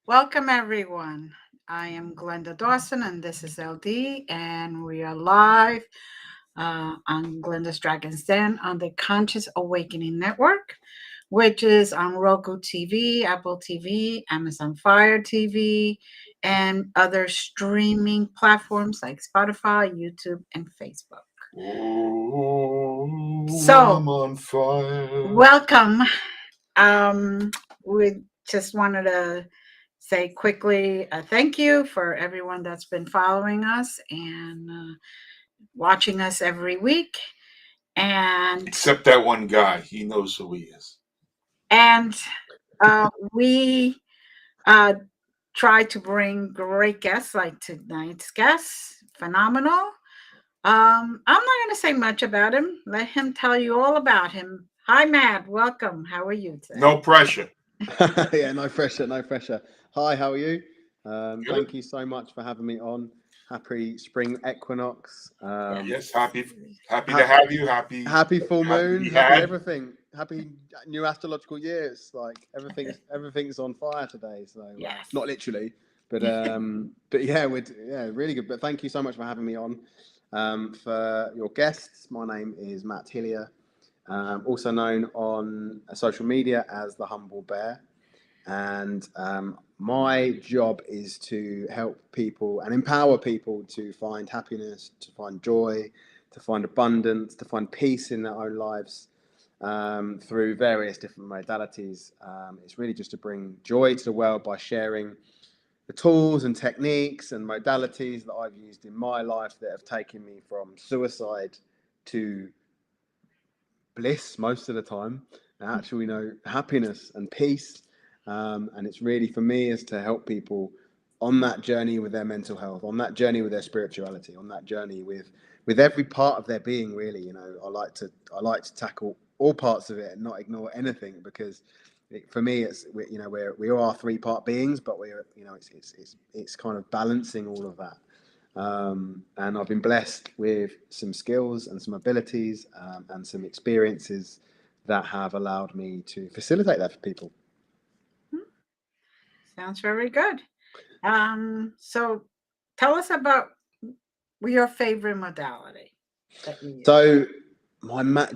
Welcome, everyone. I am Glenda Dawson, and this is LD, and we are live on Glenda's Dragon's Den on the Conscious Awakening Network, which is on Roku TV, Apple TV, Amazon Fire TV, and other streaming platforms like Spotify, YouTube, and Facebook. Oh, So, I'm on fire. welcome. We just wanted to say quickly thank you for everyone that's been following us and watching us every week. And Except that one guy. He knows who he is. and we uh, try to bring great guests like tonight's guest, phenomenal. I'm not going to say much about him. Let him tell you all about him. Hi, Matt. Welcome. How are you today? No pressure. Yeah, no pressure, no pressure. Hi, how are you? Good. Thank you so much for having me on. Happy spring equinox. Yes, happy to Ha- have you. Happy Happy full happy moon. we Happy had. everything. Happy new astrological years. Like everything's on fire today. So Yes. not literally, but yeah, really good. But thank you so much for having me on. For your guests, my name is Matt Hillier, also known on social media as the Humble Bear. And my job is to help people and empower people to find happiness, to find joy, to find abundance, to find peace in their own lives through various different modalities. It's really just to bring joy to the world by sharing the tools and techniques and modalities that I've used in my life that have taken me from suicide to bliss most of the time, and actually, happiness and peace. And it's really for me is to help people on that journey with their mental health, on that journey with their spirituality, on that journey with every part of their being. Really, I like to tackle all parts of it and not ignore anything because for me we are three-part beings, but it's kind of balancing all of that. And I've been blessed with some skills and some abilities and some experiences that have allowed me to facilitate that for people. Sounds very good. So tell us about your favorite modality that you use. So do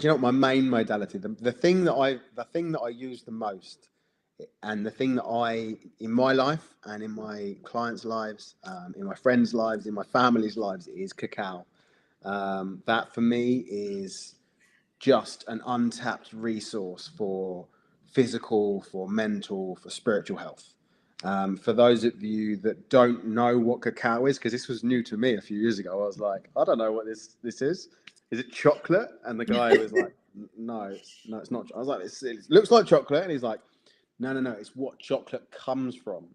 you know what my main modality, the thing that I use the most, and the thing that I in my life and in my clients' lives, in my friends' lives, in my family's lives, is cacao. That for me is just an untapped resource for physical, for mental, for spiritual health. For those of you that don't know what cacao is, because this was new to me a few years ago, I was like, I don't know what this is. Is it chocolate? And the guy was like, no, it's not. I was like, it looks like chocolate, and he's like, no, it's what chocolate comes from.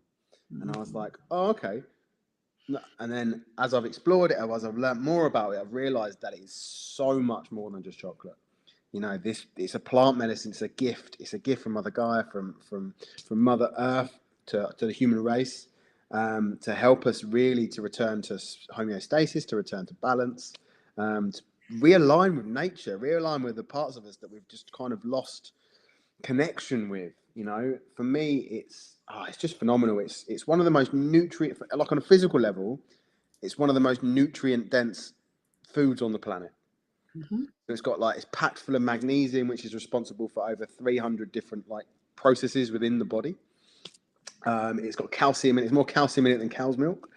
And I was like, oh, okay. And then as I've explored it, as I've learned more about it, I've realized that it is so much more than just chocolate. This it's a plant medicine. It's a gift. It's a gift from Mother Gaia, from Mother Earth to the human race, to help us really to return to homeostasis, to return to balance, to realign with nature, realign with the parts of us that we've just kind of lost connection with. For me, it's just phenomenal. It's one of the most nutrient, like on a physical level, it's one of the most nutrient dense foods on the planet. Mhm. It's packed full of magnesium, which is responsible for over 300 different processes within the body. It's got calcium in it. It's more calcium in it than cow's milk.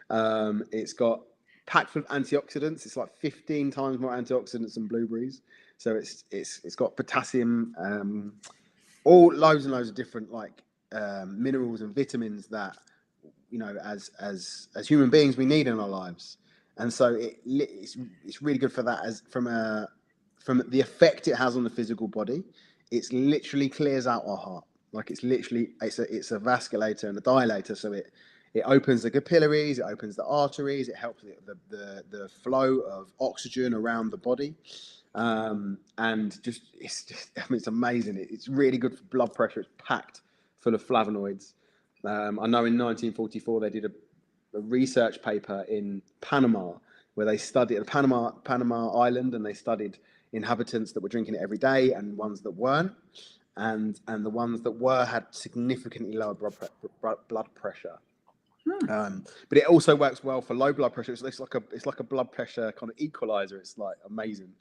It's got packed full of antioxidants. It's like 15 times more antioxidants than blueberries. So it's got potassium, all loads and loads of different minerals and vitamins that as human beings we need in our lives. And so it's really good for that, as from the effect it has on the physical body. It's literally clears out our heart. Like it's a vasculator and a dilator. So it opens the capillaries, it opens the arteries, it helps the flow of oxygen around the body. And it's amazing. It's really good for blood pressure. It's packed full of flavonoids. I know in 1944 they did a research paper in Panama where they studied the Panama Island, and they studied inhabitants that were drinking it every day and ones that weren't. and the ones that were had significantly lower blood pressure. But it also works well for low blood pressure. It's like a blood pressure kind of equalizer. It's like amazing.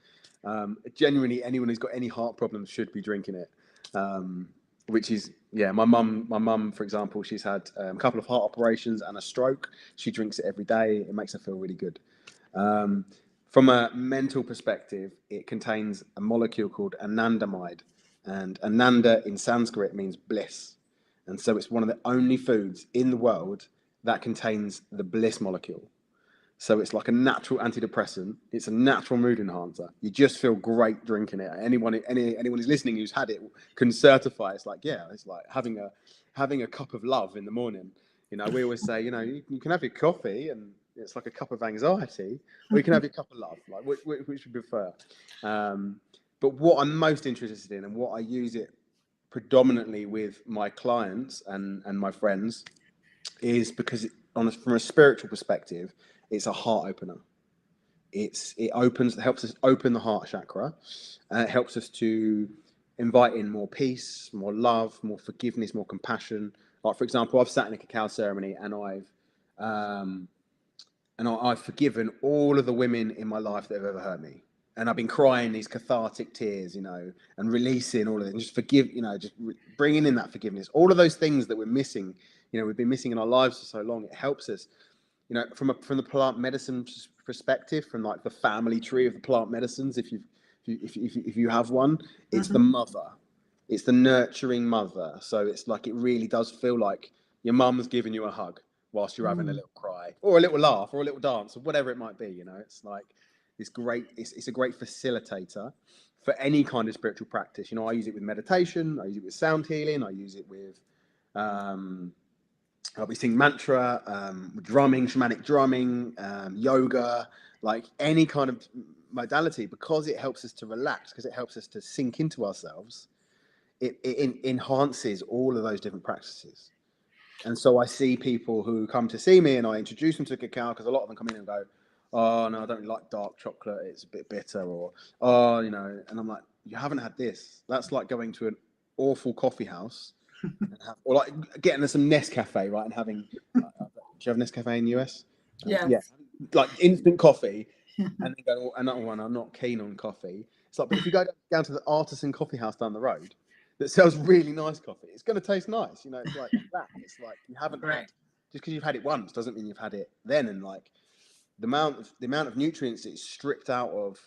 Genuinely, anyone who's got any heart problems should be drinking it. Which is, yeah, my mum, for example, she's had a couple of heart operations and a stroke. She drinks it every day. It makes her feel really good. From a mental perspective, it contains a molecule called anandamide, and ananda in Sanskrit means bliss, and so it's one of the only foods in the world that contains the bliss molecule. So it's like a natural antidepressant. It's a natural mood enhancer. You just feel great drinking it. Anyone who's listening who's had it can certify. It's like, yeah, it's like having a cup of love in the morning. You know, we always say, you know, you can have your coffee and it's like a cup of anxiety, or you can have your cup of love. Like, which you prefer? But what I'm most interested in, and what I use it predominantly with my clients and my friends, is because from a spiritual perspective, it's a heart opener. It helps us open the heart chakra, and it helps us to invite in more peace, more love, more forgiveness, more compassion. Like, for example, I've sat in a cacao ceremony and I've forgiven all of the women in my life that have ever hurt me. And I've been crying these cathartic tears, you know, and releasing all of it, and just bringing in that forgiveness. All of those things that we're missing, you know, we've been missing in our lives for so long. It helps us, you know, from the plant medicine perspective, from like the family tree of the plant medicines. If you have one, it's the mother, it's the nurturing mother. So it's like, it really does feel like your mum's giving you a hug whilst you're having a little cry or a little laugh or a little dance or whatever it might be. You know, it's like this great. It's a great facilitator for any kind of spiritual practice. You know, I use it with meditation. I use it with sound healing. I use it with I'll be singing mantra, drumming, shamanic drumming, yoga, like any kind of modality, because it helps us to relax, because it helps us to sink into ourselves. It enhances all of those different practices. And so I see people who come to see me and I introduce them to cacao, because a lot of them come in and go, oh, no, I don't like dark chocolate. It's a bit bitter. Or, oh, you know, and I'm like, you haven't had this. That's like going to an awful coffee house or like getting some Nescafe, right? And having, do you have Nescafe in the US? Yeah. Like instant coffee. And then go, another one, I'm not keen on coffee. It's like, but if you go down to the artisan coffee house down the road that sells really nice coffee, it's going to taste nice. You know, it's like that. It's like you haven't had, just because you've had it once doesn't mean you've had it then. And like the amount of nutrients that's stripped out of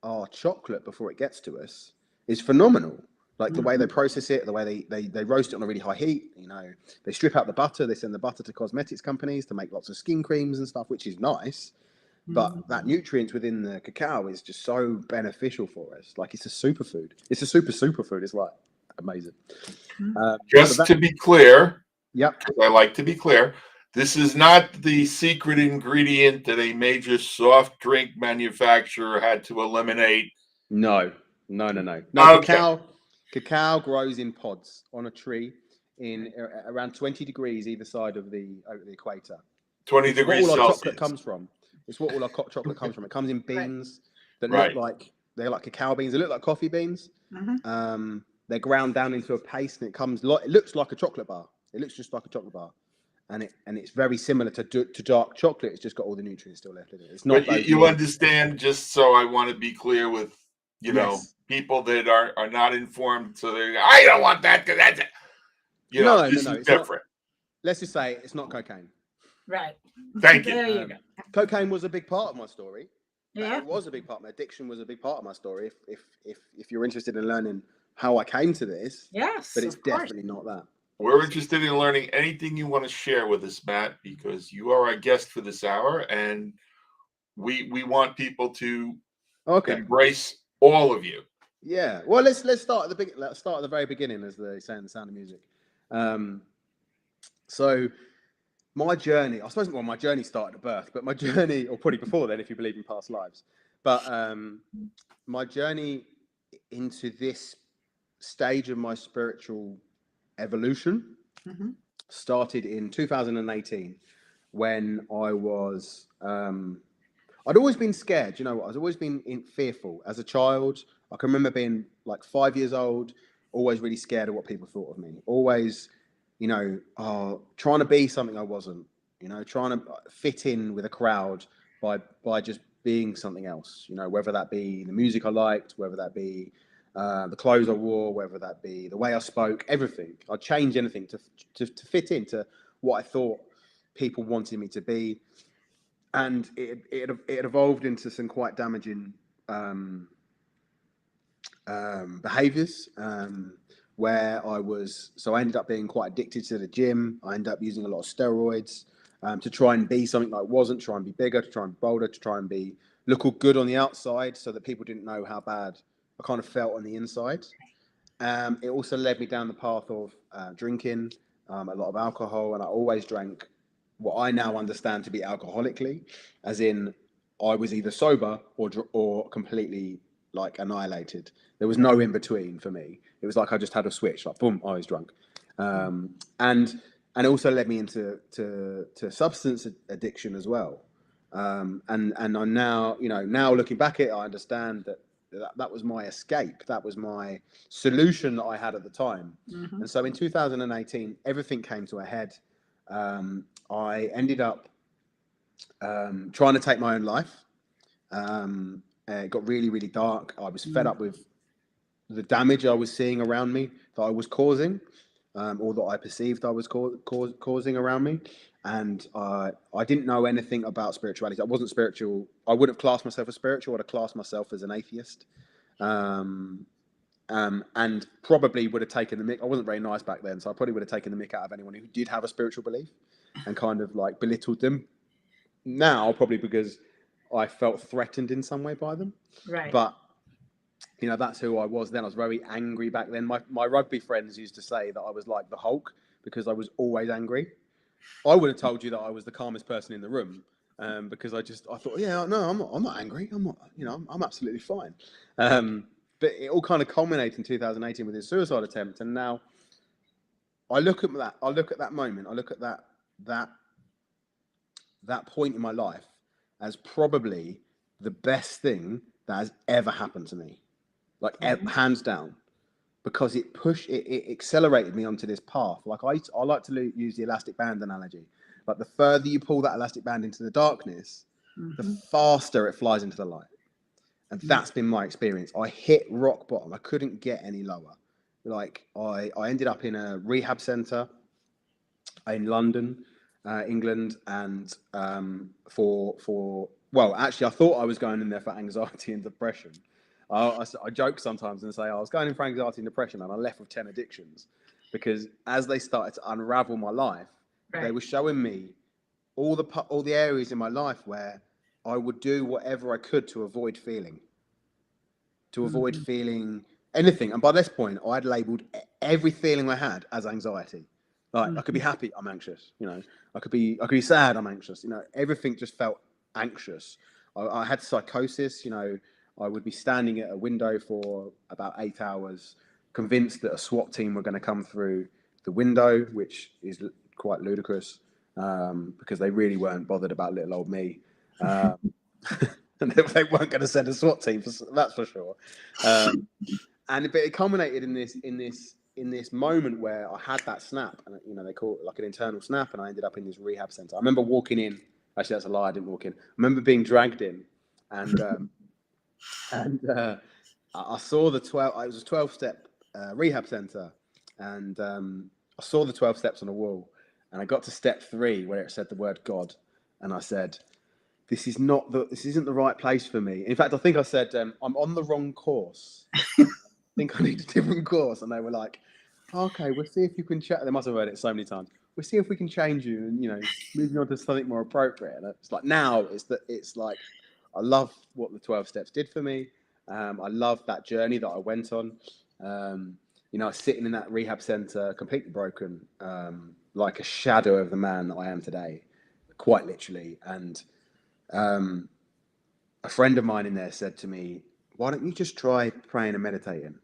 our chocolate before it gets to us is phenomenal. Like the way they process it, the way they roast it on a really high heat. You know, they strip out the butter. They send the butter to cosmetics companies to make lots of skin creams and stuff, which is nice. But that nutrients within the cacao is just so beneficial for us. Like, it's a superfood. It's a superfood. It's like amazing. Just to be clear, yep. Because I like to be clear, this is not the secret ingredient that a major soft drink manufacturer had to eliminate. No. Okay. Cacao grows in pods on a tree in around 20 degrees either side of the equator. 20 degrees Celsius. All our chocolate comes from. It's what all our chocolate comes from. It comes in beans that look like, they're like cacao beans. They look like coffee beans. They're ground down into a paste, and it looks like a chocolate bar. It looks just like a chocolate bar, and it's very similar to dark chocolate. It's just got all the nutrients still left in it. It's not. But you understand. Just so I want to be clear with know people that are not informed. So I don't want that because that's it. You know, this is different. Not, let's just say it's not cocaine. Right. Thank you. There you go. Cocaine was a big part of my story. Yeah. It was a big part. My addiction was a big part of my story. If you're interested in learning how I came to this, yes, but it's definitely not that. We're interested in learning anything you want to share with us, Matt, because you are our guest for this hour, and we want people to embrace all of you. Yeah. Well, let's start at the very beginning, as they say in The Sound of Music. So my journey, I suppose, my journey started at birth, but my journey, or probably before then, if you believe in past lives, but my journey into this stage of my spiritual evolution started in 2018 when I was, I'd always been scared. You know what? I'd always been fearful as a child. I can remember being like 5 years old, always really scared of what people thought of me, always, trying to be something I wasn't, trying to fit in with a crowd by just being something else, whether that be the music I liked, whether that be the clothes I wore, whether that be the way I spoke, everything. I'd change anything to fit into what I thought people wanted me to be. And it evolved into some quite damaging behaviors, where I ended up being quite addicted to the gym. I ended up using a lot of steroids to try and be something that I wasn't, try and be bigger, to try and be bolder, to try and look all good on the outside so that people didn't know how bad I kind of felt on the inside. It also led me down the path of drinking a lot of alcohol, and I always drank what I now understand to be alcoholically, as in I was either sober or completely like annihilated. There was no in between for me. It was like I just had a switch, like boom, I was drunk, and it also led me into substance addiction as well. And I'm now, now looking back at it, I understand that was my escape. That was my solution that I had at the time. And so in 2018, everything came to a head. I ended up trying to take my own life. It got really, really dark. I was fed up with the damage I was seeing around me that I was causing, or that I perceived I was causing around me. And I didn't know anything about spirituality. I wasn't spiritual. I wouldn't have classed myself as spiritual. I'd have classed myself as an atheist. And probably would have taken the mick. I wasn't very nice back then, so I probably would have taken the mick out of anyone who did have a spiritual belief and kind of like belittled them. Now, probably because I felt threatened in some way by them. Right. But that's who I was then. I was very angry back then. My rugby friends used to say that I was like the Hulk because I was always angry. I would have told you that I was the calmest person in the room, because I thought, yeah, no, I'm not angry. I'm not, I'm absolutely fine. But it all kind of culminated in 2018 with his suicide attempt, and now I look at that. I look at that moment. I look at that point in my life as probably the best thing that has ever happened to me, like hands down, because it accelerated me onto this path. Like I like to use the elastic band analogy. Like the further you pull that elastic band into the darkness, the faster it flies into the light. And that's been my experience. I hit rock bottom. I couldn't get any lower. Like I ended up in a rehab center in London, England, and actually, I thought I was going in there for anxiety and depression. I joke sometimes and say I was going in for anxiety and depression, and I left with 10 addictions, because as they started to unravel my life, they were showing me all the areas in my life where I would do whatever I could to avoid feeling anything. And by this point, I had labelled every feeling I had as anxiety. Like I could be happy, I'm anxious. I could be sad, I'm anxious. Everything just felt anxious. I had psychosis. I would be standing at a window for about 8 hours, convinced that a SWAT team were going to come through the window, which is quite ludicrous, because they really weren't bothered about little old me. And they weren't going to send a SWAT team, that's for sure. But it culminated in this moment where I had that snap, and they call it like an internal snap, and I ended up in this rehab center. I remember walking in. Actually, that's a lie. I didn't walk in. I remember being dragged in, and I saw the 12. It was a 12-step rehab center, and I saw the 12 steps on the wall, and I got to step 3 where it said the word God, and I said, this isn't the right place for me. In fact, I think I said, I'm on the wrong course. I think I need a different course. And they were like, okay, we'll see if you can they must have heard it so many times. We'll see if we can change you and, move you on to something more appropriate. And it's like, now it's like, I love what the 12 steps did for me. I love that journey that I went on. Sitting in that rehab center, completely broken, like a shadow of the man that I am today, quite literally. And a friend of mine in there said to me, why don't you just try praying and meditating?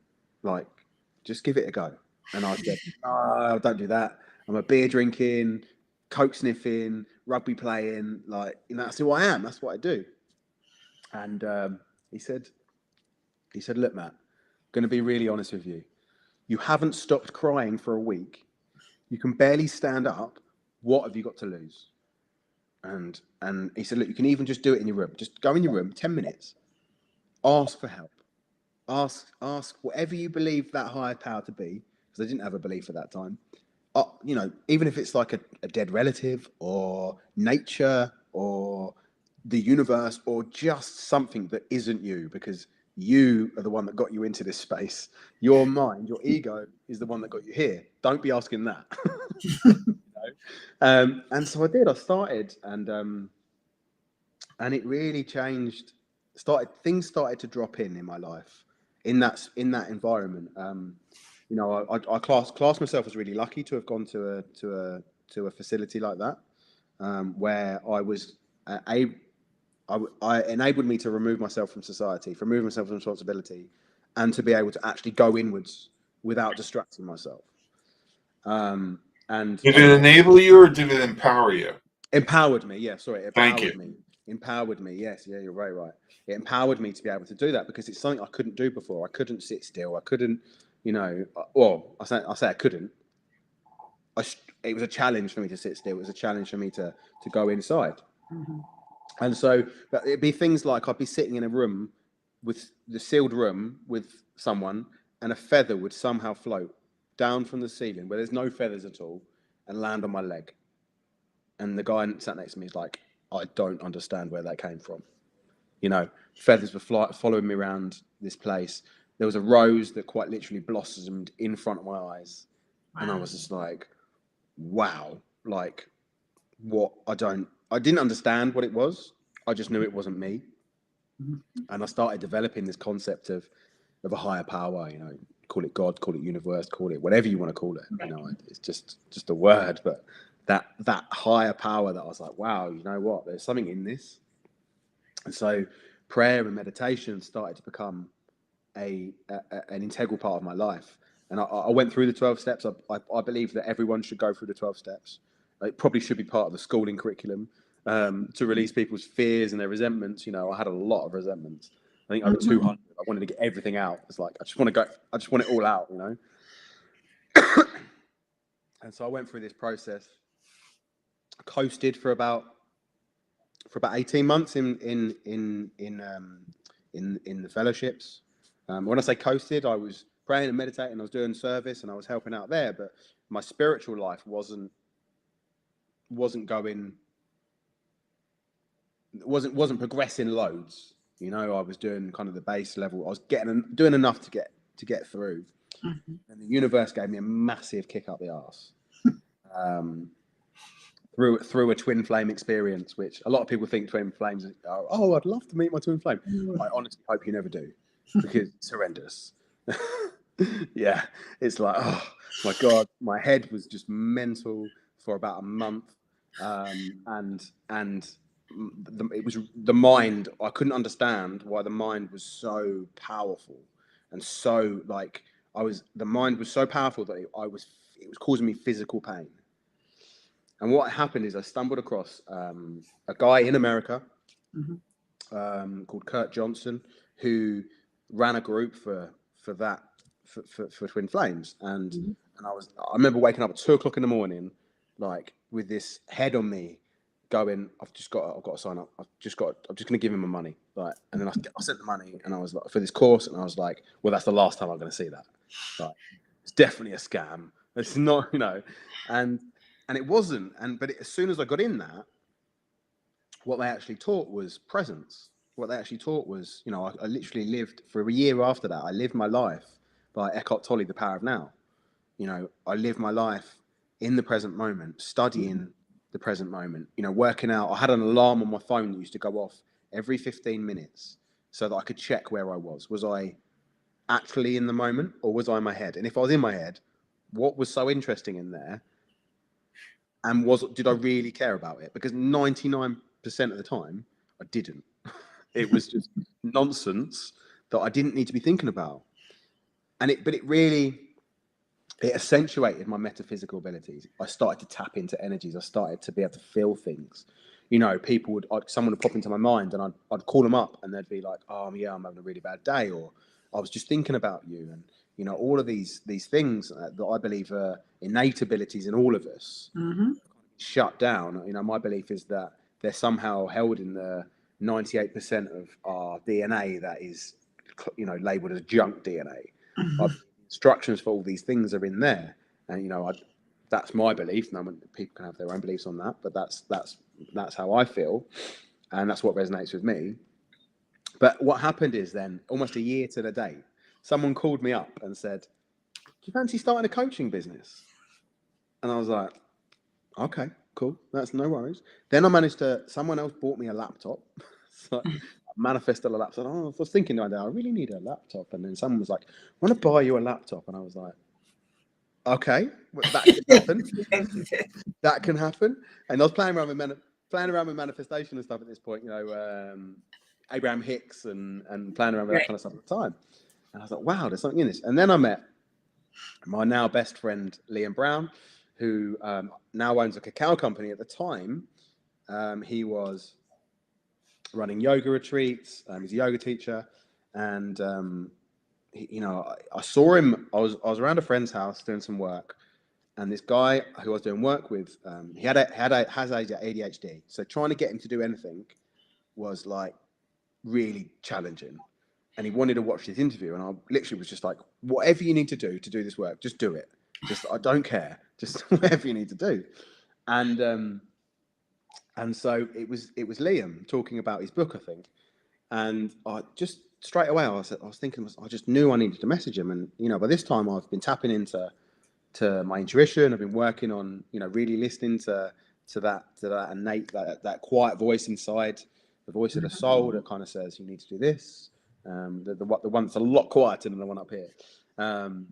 Like, just give it a go. And I said, no, don't do that. I'm a beer drinking, coke sniffing, rugby playing, that's who I am. That's what I do. And he said, look, Matt, I'm going to be really honest with you. You haven't stopped crying for a week. You can barely stand up. What have you got to lose? And he said, look, you can even just do it in your room. Just go in your room, 10 minutes. Ask for help. Ask whatever you believe that higher power to be, because I didn't have a belief at that time. You know, even if it's like a dead relative or nature or the universe or just something that isn't you, because you are the one that got you into this space. Your mind, your ego is the one that got you here. Don't be asking that. You know? And so I did. I started, and it really changed. Things started to drop in my life in that environment. You know, I class myself as really lucky to have gone to a facility like that, where I was I enabled me to remove myself from society, to remove myself from responsibility, and to be able to actually go inwards without distracting myself. And did it enable you or did it empower you? Empowered me, yeah. Sorry, Thank you. Empowered me. Yes, yeah, you're right. It empowered me to be able to do that because it's something I couldn't do before. I couldn't sit still. I couldn't, you know. Well, I say I couldn't. It was a challenge for me to sit still. It was a challenge for me to go inside. Mm-hmm. And so it'd be things like I'd be sitting in a room with the sealed room with someone, and a feather would somehow float down from the ceiling where there's no feathers at all and land on my leg. And the guy sat next to me is like, I don't understand where that came from. You know, feathers were following me around this place. There was a rose that quite literally blossomed in front of my eyes. Wow. And I was just like, wow, like what I didn't understand what it was. I just knew it wasn't me. Mm-hmm. And I started developing this concept of a higher power, you know, call it God, call it universe, call it whatever you want to call it. You know, it's just a word, but that higher power that I was like, wow, you know what, there's something in this. And so prayer and meditation started to become an integral part of my life. And I went through the 12 steps. I believe that everyone should go through the 12 steps. It probably should be part of the schooling curriculum, to release people's fears and their resentments. You know, I had a lot of resentments. I think over 200. I wanted to get everything out. It's like, I just want it all out, you know? And so I went through this process, coasted for about 18 months in the fellowships. When I say coasted, I was praying and meditating, I was doing service, and I was helping out there, but my spiritual life wasn't progressing loads. You know, I was doing kind of the base level. I was doing enough to get through. Mm-hmm. And the universe gave me a massive kick up the arse. Through a twin flame experience, which a lot of people think twin flames are, oh, I'd love to meet my twin flame. I honestly hope you never do, because it's horrendous. Yeah, it's like, oh my God, my head was just mental for about a month. It was the mind. I couldn't understand why the mind was so powerful, and so like the mind was so powerful that it was causing me physical pain. And what happened is I stumbled across a guy in America, mm-hmm. Called Kurt Johnson, who ran a group for Twin Flames. And mm-hmm. and I remember waking up at 2:00 in the morning, like with this head on me, going, I've got to sign up. I'm just going to give him my money. Like, and then I sent the money, and I was like, for this course, and I was like, well, that's the last time I'm going to see that. Like, it's definitely a scam. It's not, you know, and it wasn't. But as soon as I got in that, what they actually taught was presence. What they actually taught was, you know, I literally lived for a year after that. I lived my life by Eckhart Tolle, The Power of Now. You know, I lived my life in the present moment, studying the present moment, you know, working out. I had an alarm on my phone that used to go off every 15 minutes so that I could check where I was. Was I actually in the moment, or was I in my head? And if I was in my head, what was so interesting in there? And did I really care about it? Because 99% of the time, I didn't. It was just nonsense that I didn't need to be thinking about. But it really accentuated my metaphysical abilities. I started to tap into energies. I started to be able to feel things. You know, someone would pop into my mind, and I'd call them up, and they'd be like, "Oh, yeah, I'm having a really bad day," or "I was just thinking about you," and you know, all of these things that I believe are innate abilities in all of us shut down. You know, my belief is that they're somehow held in the 98% of our DNA that is, you know, labeled as junk DNA. Instructions for all these things are in there, and you know, that's my belief. Now, people can have their own beliefs on that, but that's how I feel, and that's what resonates with me. But what happened is then, almost a year to the date, someone called me up and said, "Do you fancy starting a coaching business?" And I was like, "Okay, cool, that's no worries." Then I managed to. Someone else bought me a laptop. So I manifested a laptop. Oh, I was thinking the other day, I really need a laptop. And then someone was like, "I want to buy you a laptop." And I was like, "Okay, well, that can happen." That can happen. And I was playing around with manifestation and stuff at this point, you know, Abraham Hicks and playing around with that kind of stuff at the time. And I was like, wow, there's something in this. And then I met my now best friend, Liam Brown, who now owns a cacao company. At the time, he was running yoga retreats. He's a yoga teacher. And, you know, I saw him, I was around a friend's house doing some work. And this guy who I was doing work with, he has ADHD. So trying to get him to do anything was like really challenging. And he wanted to watch this interview. And I literally was just like, whatever you need to do this work, just do it. Just, I don't care. Just whatever you need to do. And so it was Liam talking about his book, I think. And I just straight away, I was thinking, I just knew I needed to message him. And, you know, by this time I've been tapping into my intuition. I've been working on, you know, really listening to that innate, that quiet voice inside, the voice of the soul that kind of says you need to do this. The one that's a lot quieter than the one up here. And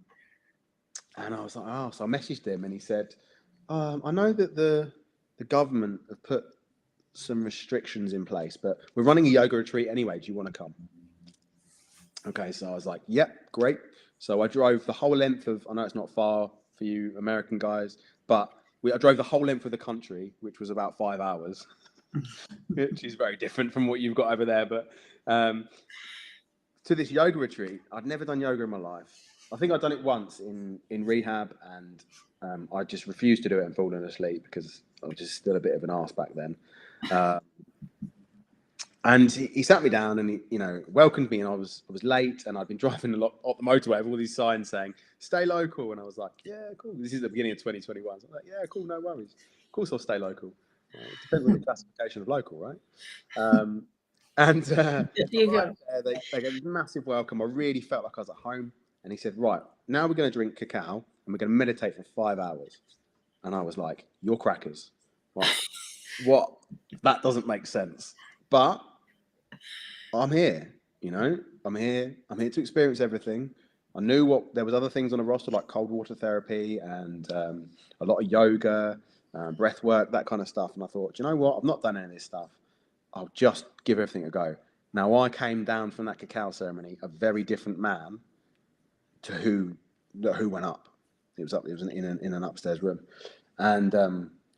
I was like, oh, so I messaged him and he said, I know that the government have put some restrictions in place, but we're running a yoga retreat anyway. Do you want to come? Okay, so I was like, yep, great. So I drove the whole length of, I know it's not far for you American guys, but I drove the whole length of the country, which was about 5 hours, which is very different from what you've got over there. But to this yoga retreat, I'd never done yoga in my life. I think I'd done it once in rehab, and I just refused to do it and fallen asleep because I was just still a bit of an arse back then. And he sat me down and he, you know, welcomed me, and I was late, and I'd been driving a lot up the motorway with all these signs saying "Stay local," and I was like, "Yeah, cool." This is the beginning of 2021. So I'm like, "Yeah, cool, no worries. Of course, I'll stay local." It depends on the classification of local, right? They gave me a massive welcome. I really felt like I was at home. And he said, "Right, now we're going to drink cacao and we're going to meditate for 5 hours." And I was like, "You're crackers. What? That doesn't make sense." But I'm here, you know, I'm here to experience everything. I knew there was other things on the roster like cold water therapy and a lot of yoga, breath work, that kind of stuff. And I thought, you know what? I've not done any of this stuff. I'll just give everything a go. Now, I came down from that cacao ceremony a very different man to who went up. It was in an upstairs room. And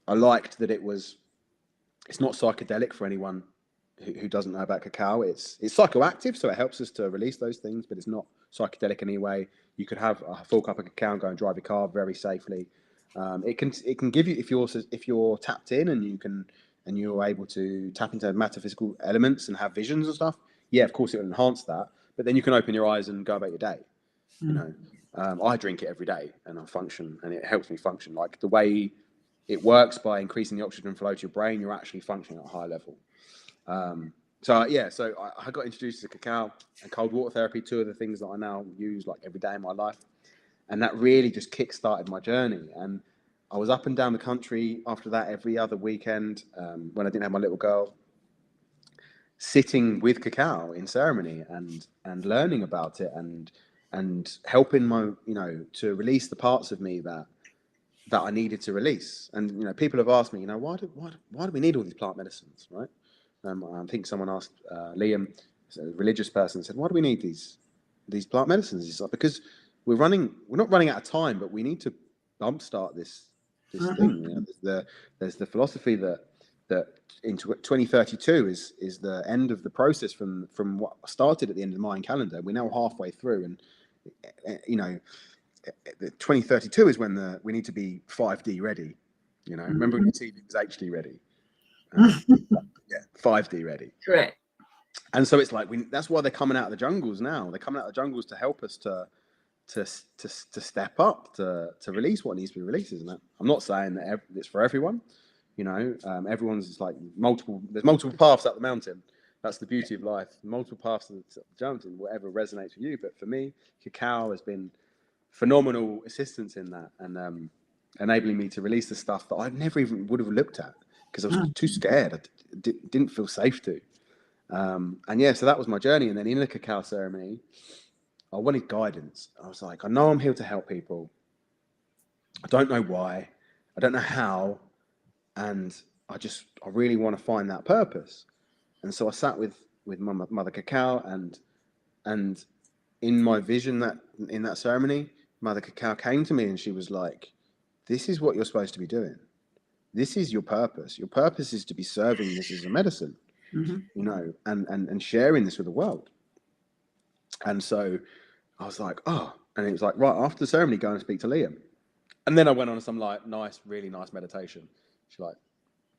I liked that it's not psychedelic for anyone who doesn't know about cacao. It's psychoactive, so it helps us to release those things, but it's not psychedelic anyway. You could have a full cup of cacao and go and drive your car very safely. It can give you, if you're tapped in and you're able to tap into metaphysical elements and have visions and stuff. Yeah, of course it will enhance that, but then you can open your eyes and go about your day. You know, I drink it every day and I function, and it helps me function. Like the way it works by increasing the oxygen flow to your brain, you're actually functioning at a high level. So I got introduced to cacao and cold water therapy, two of the things that I now use like every day in my life. And that really just kick-started my journey. And I was up and down the country after that every other weekend when I didn't have my little girl, sitting with cacao in ceremony and learning about it and helping my, you know, to release the parts of me that I needed to release. And, you know, people have asked me, you know, why do we need all these plant medicines, right? I think someone asked Liam, a religious person, said, "Why do we need these plant medicines?" It's like, because we're not running out of time, but we need to jumpstart this thing. You know, there's the philosophy that in 2032 is the end of the process from what started at the end of the Mayan calendar. We're now halfway through, and You know, 2032 is when we need to be 5D ready. You know, remember when your TV was HD ready? Yeah, 5D ready. Correct. And so it's like that's why they're coming out of the jungles now. They're coming out of the jungles to help us to step up, to release what needs to be released, isn't it? I'm not saying that it's for everyone. You know, everyone's like there's multiple paths up the mountain. That's the beauty of life. Multiple paths to the mountain, whatever resonates with you. But for me, cacao has been phenomenal assistance in that, and enabling me to release the stuff that I never even would have looked at because I was too scared. I didn't feel safe to. And yeah, so that was my journey. And then in the cacao ceremony, I wanted guidance. I was like, I know I'm here to help people. I don't know why. I don't know how. And I really want to find that purpose. And so I sat with my mother cacao, and in my vision that in that ceremony, Mother Cacao came to me and she was like, this is what you're supposed to be doing. This is your purpose. Your purpose is to be serving this as a medicine, you know, and sharing this with the world. And so I was like, oh, and it was like, right after the ceremony, go and speak to Liam. And then I went on some like really nice meditation. She like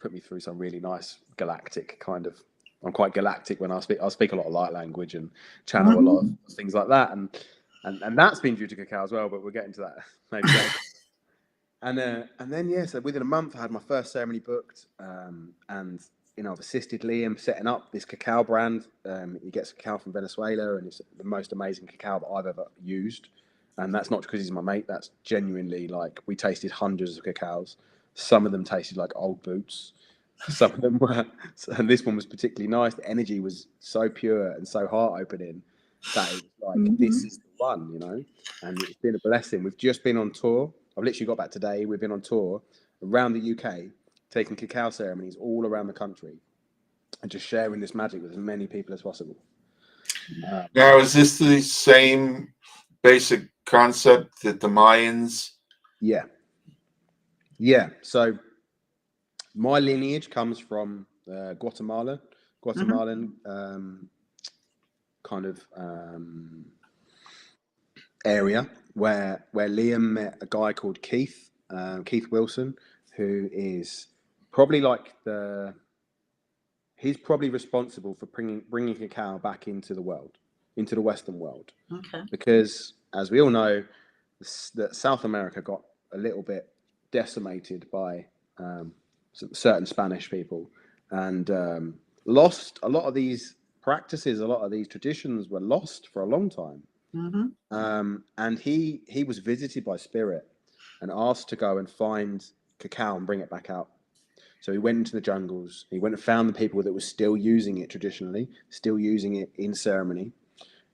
put me through some really nice galactic kind of, I'm quite galactic when I speak a lot of light language and channel a lot of things like that. And that's been due to cacao as well, but we'll get into that maybe later. And then yeah, so within a month I had my first ceremony booked, and you know, I've assisted Liam setting up this cacao brand. He gets cacao from Venezuela, and it's the most amazing cacao that I've ever used. And that's not because he's my mate. That's genuinely like, we tasted hundreds of cacaos. Some of them tasted like old boots. Some of them were, and this one was particularly nice. The energy was so pure and so heart opening that it was like, this is the one, you know. And it's been a blessing. We've just been on tour. I've literally got back today. We've been on tour around the UK, taking cacao ceremonies all around the country, and just sharing this magic with as many people as possible. Now, is this the same basic concept that the Mayans? Yeah. So my lineage comes from Guatemalan kind of area where Liam met a guy called Keith Wilson, who is probably like he's probably responsible for bringing cacao back into the world, into the Western world. Okay. Because as we all know, that South America got a little bit decimated by certain Spanish people, and lost a lot of these practices. A lot of these traditions were lost for a long time. And he was visited by spirit and asked to go and find cacao and bring it back out. So he went into the jungles. He went and found the people that were still using it traditionally, still using it in ceremony.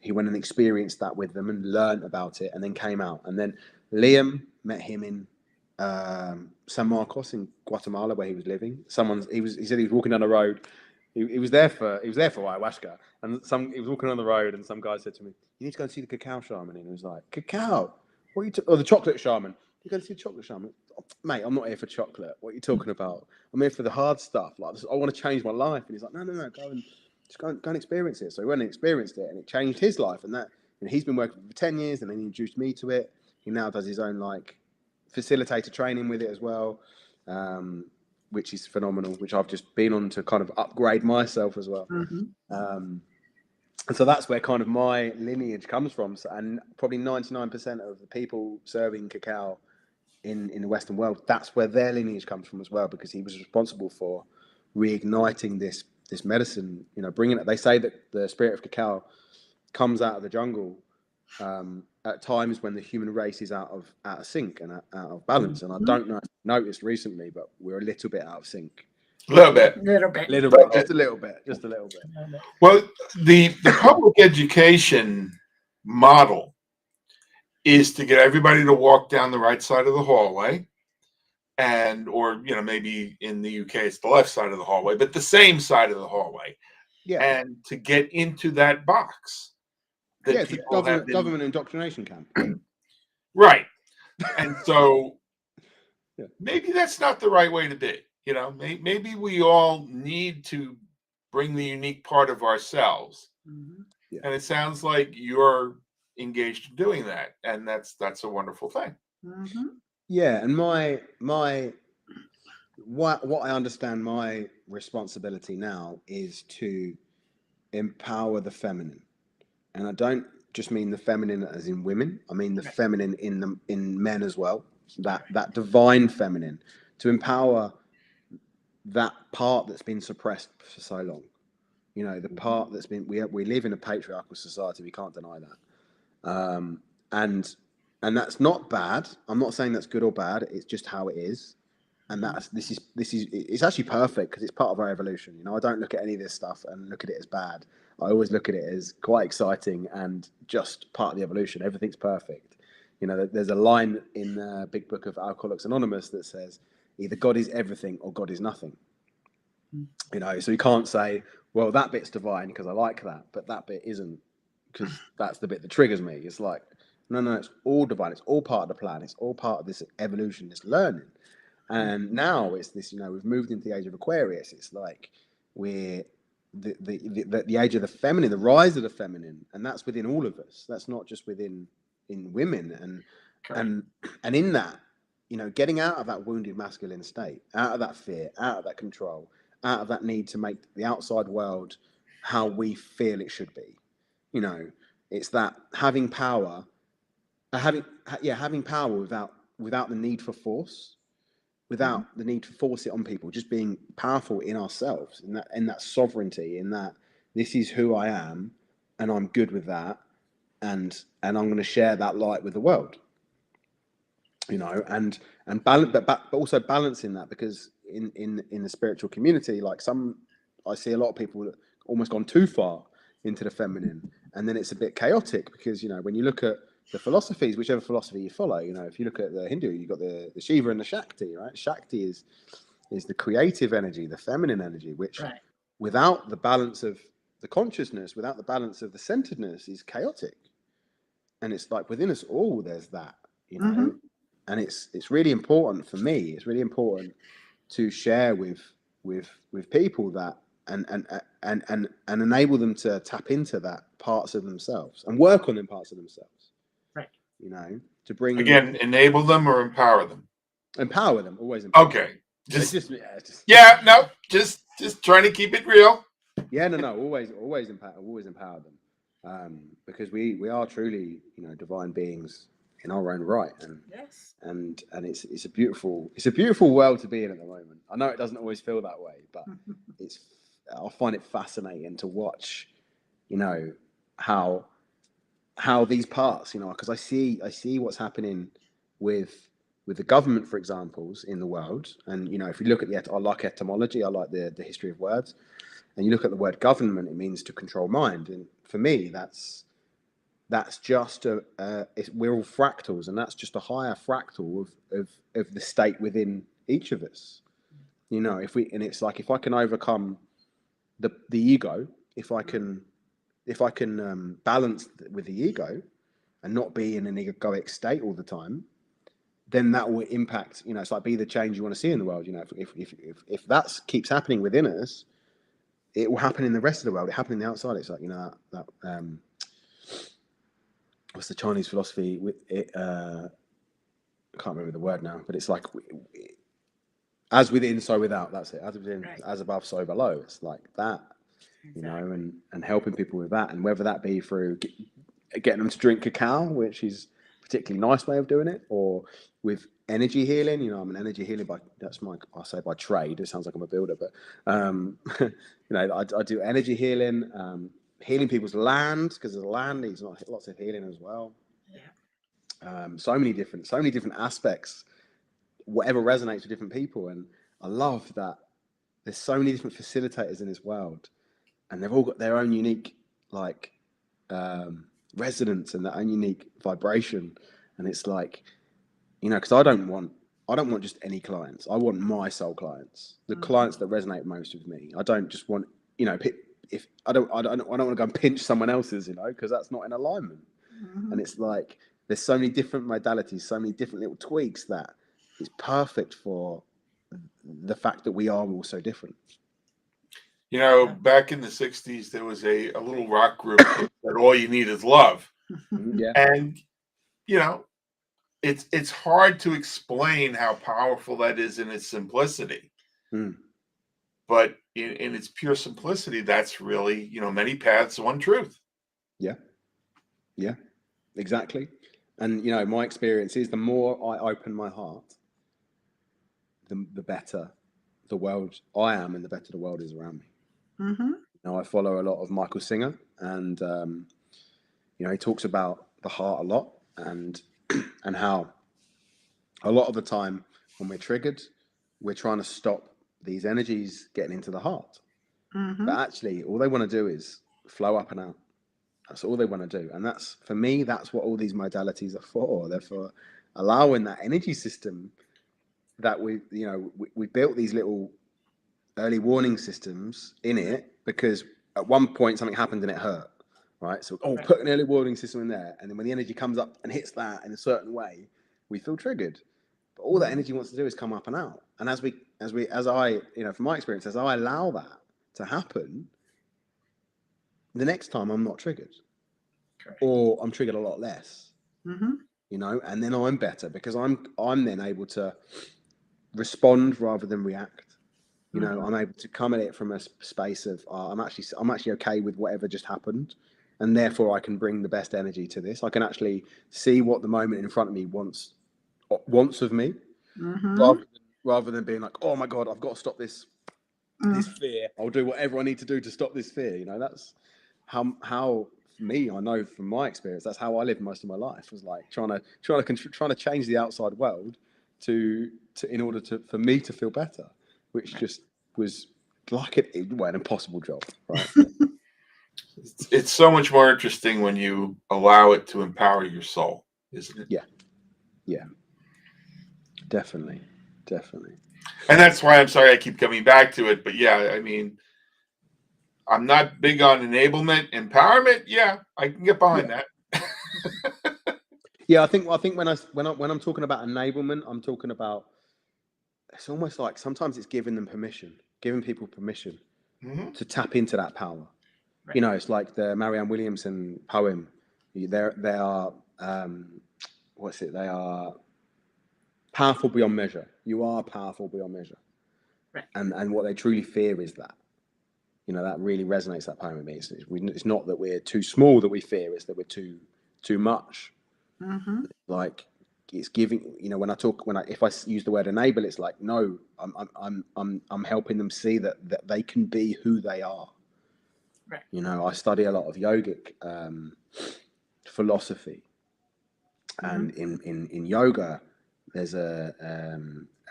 He went and experienced that with them and learned about it, and then came out. And then Liam met him in San Marcos in Guatemala, where he was living. He said he was walking down the road. He was there for ayahuasca, and he was walking on the road, and some guy said to me, "You need to go and see the cacao shaman." And he was like, "Cacao? What are you or the chocolate shaman? You go and see the chocolate shaman, mate? I'm not here for chocolate. What are you talking about? I'm here for the hard stuff. Like, I want to change my life." And he's like, "No, go and experience it." So he went and experienced it, and it changed his life. And he's been working for 10 years, and then he introduced me to it. He now does his own like facilitator training with it as well, which is phenomenal, which I've just been on to kind of upgrade myself as well. And so that's where kind of my lineage comes from. So, and probably 99% of the people serving cacao in the Western world, that's where their lineage comes from as well, because he was responsible for reigniting this medicine, you know, bringing it. They say that the spirit of cacao comes out of the jungle at times when the human race is out of sync and out of balance. And I don't know if you've noticed recently, but we're a little bit out of sync. A little bit. Just a little bit. Well, the public education model is to get everybody to walk down the right side of the hallway, or you know, maybe in the UK it's the left side of the hallway, but the same side of the hallway. Yeah. And to get into that box. It's a government indoctrination camp. Right. And so maybe that's not the right way to be. You know, maybe we all need to bring the unique part of ourselves. And it sounds like you're engaged in doing that, and that's a wonderful thing. Yeah, and what I understand my responsibility now is to empower the feminine, and I don't just mean the feminine as in women. I mean the feminine in men as well. That divine feminine, to empower that part that's been suppressed for so long. You know, the part that's been, we live in a patriarchal society. We can't deny that. And that's not bad. I'm not saying that's good or bad. It's just how it is. And this is it's actually perfect because it's part of our evolution. You know, I don't look at any of this stuff and look at it as bad. I always look at it as quite exciting and just part of the evolution. Everything's perfect. You know, there's a line in the big book of Alcoholics Anonymous that says either God is everything or God is nothing. You know, so you can't say, well, that bit's divine because I like that, but that bit isn't, because that's the bit that triggers me. It's like, no, it's all divine. It's all part of the plan. It's all part of this evolution, this learning. And now it's this, you know, we've moved into the age of Aquarius. It's like we're the age of the feminine, the rise of the feminine, and that's within all of us. That's not just in women, and in that, you know, getting out of that wounded masculine state, out of that fear, out of that control, out of that need to make the outside world how we feel it should be. You know, it's that having power, having power without the need for force, without the need to force it on people, just being powerful in ourselves, in that sovereignty, in that this is who I am, and I'm good with that, and I'm going to share that light with the world. You know, and balance, but also balancing that, because in the spiritual community, like I see a lot of people that almost gone too far into the feminine, and then it's a bit chaotic, because, you know, when you look at the philosophies, whichever philosophy you follow, you know, if you look at the Hindu, you've got the Shiva and the Shakti, right? Shakti is the creative energy, the feminine energy, which without the balance of the consciousness, without the balance of the centeredness, is chaotic. And it's like within us all, there's that, you know. And it's really important for me. It's really important to share with people that and enable them to tap into that parts of themselves and work on them parts of themselves. Right. You know, to bring Again, enable them or empower them. Empower them, always empower. Okay. Just Trying to keep it real. Yeah, no, always empower them, because we are truly, you know, divine beings in our own right, and it's a beautiful world to be in at the moment. I know it doesn't always feel that way, but I find it fascinating to watch, you know, how these parts, you know, because I see what's happening with the government, for examples, in the world. And, you know, if you look at I like etymology, I like the history of words, and you look at the word government, it means to control mind, and for me that's just we're all fractals, and that's just a higher fractal of the state within each of us. You know, it's like, if I can overcome the ego, if I can balance with the ego and not be in an egoic state all the time, then that will impact, you know, it's like, be the change you want to see in the world. You know, if that keeps happening within us, it will happen in the rest of the world. It happens in the outside. It's like, you know, that what's the Chinese philosophy with it? I can't remember the word now, but it's like, as within, so without. That's it. As within, as above, so below. It's like that, you know, and helping people with that, and whether that be through getting them to drink cacao, which is a particularly nice way of doing it, or with energy healing. You know, I'm an energy healer by trade. It sounds like I'm a builder, but you know, I do energy healing, healing people's land, because the land needs lots of healing as well. So many different aspects, whatever resonates with different people. And I love that there's so many different facilitators in this world, and they've all got their own unique, like, resonance and their own unique vibration. And it's like, you know, because I don't want just any clients. I want my soul clients, the clients that resonate most with me. I don't just want, you know, if I don't want to go and pinch someone else's, you know, because that's not in alignment. And it's like, there's so many different modalities, so many different little tweaks that is perfect for the fact that we are all so different. You know, back in the 60s, there was a little rock group that said, all you need is love. Yeah. And, you know, it's hard to explain how powerful that is in its simplicity. Mm. But in its pure simplicity, that's really, many paths, one truth. Yeah. Yeah. Exactly. And my experience is the more I open my heart, the better the world I am, and the better the world is around me. Mm-hmm. I follow a lot of Michael Singer, and he talks about the heart a lot, and and how a lot of the time when we're triggered, we're trying to stop these energies getting into the heart. Mm-hmm. But actually, all they want to do is flow up and out. That's all they want to do. And that's, for me, that's what all these modalities are for. They're for allowing that energy system that we built these little early warning systems in it, because at one point something happened and it hurt, right? So, put an early warning system in there. And then when the energy comes up and hits that in a certain way, we feel triggered. But all that energy wants to do is come up and out. And as I, from my experience, as I allow that to happen, the next time I'm not triggered, or I'm triggered a lot less, Mm-hmm. and then I'm better because I'm then able to respond rather than react. I'm able to come at it from a space of I'm actually okay with whatever just happened, and therefore I can bring the best energy to this. I can actually see what the moment in front of me wants of me, Mm-hmm. rather than being like, oh my God, I've got to stop this fear. I'll do whatever I need to do to stop this fear. That's how for me, I know from my experience, that's how I lived most of my life, was like trying to change the outside world to in order for me to feel better, which just was like an impossible job, right? It's so much more interesting when you allow it to empower your soul, isn't it? Yeah, definitely. And that's why I'm sorry I keep coming back to it. But yeah, I mean, I'm not big on enablement, empowerment. Yeah, I can get behind that. Yeah, I think when I'm talking about enablement, I'm talking about, it's almost like sometimes it's giving people permission Mm-hmm. to tap into that power. Right. It's like the Marianne Williamson poem. They are they are powerful beyond measure. You are powerful beyond measure. Right. And what they truly fear is that. That really resonates, that poem with me. It's not that we're too small that we fear, it's that we're too much. Mm-hmm. Like, it's giving, if I use the word enable, it's like, no, I'm helping them see that they can be who they are. Right. I study a lot of yogic philosophy, and in yoga, there's a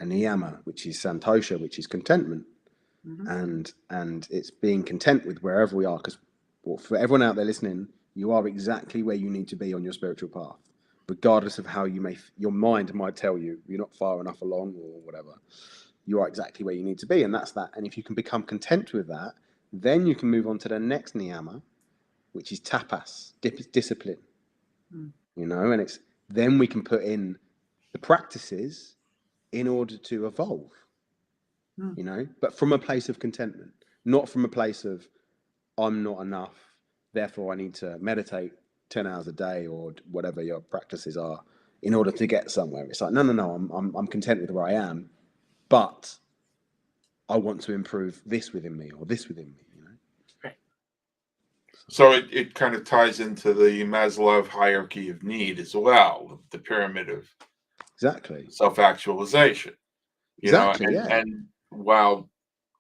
niyama, which is santosha, which is contentment, and it's being content with wherever we are. Because for everyone out there listening, you are exactly where you need to be on your spiritual path, regardless of how your mind might tell you you're not far enough along or whatever. You are exactly where you need to be, and that's that. And if you can become content with that, then you can move on to the next niyama, which is tapas, discipline. And it's then we can put in the practices in order to evolve. But from a place of contentment, not from a place of I'm not enough, therefore I need to meditate 10 hours a day or whatever your practices are in order to get somewhere. It's like, no, I'm content with where I am, but I want to improve this within me or this within me. Right. So it kind of ties into the Maslow hierarchy of need as well, the pyramid of self-actualization. And while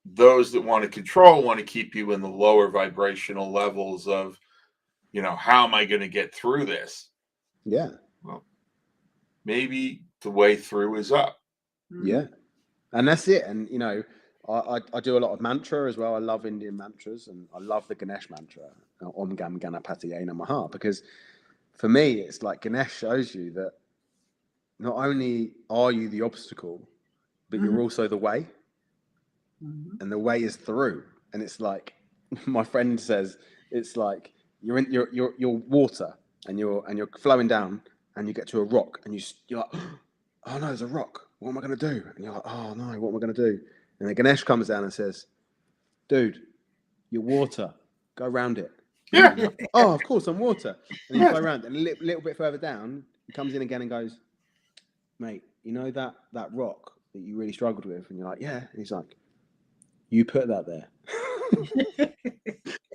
those that want to control want to keep you in the lower vibrational levels of, how am I going to get through this? Yeah. Well, maybe the way through is up. Yeah. And that's it. And, I do a lot of mantra as well. I love Indian mantras, and I love the Ganesh mantra, Om Gam Ganapati Namaha, because for me, it's like Ganesh shows you that not only are you the obstacle, but you're also the way, and the way is through. And it's like my friend says, it's like you're water, and you're flowing down, and you get to a rock, and you're like, oh no, there's a rock. What am I going to do? And you're like, oh no, what am I going to do? And then Ganesh comes down and says, dude, you're water. Go around it. Yeah. He's like, oh, of course, I'm water. And you Yeah. go around, and a little bit further down, he comes in again and goes, mate, you know that rock that you really struggled with? And you're like, yeah. And he's like, you put that there.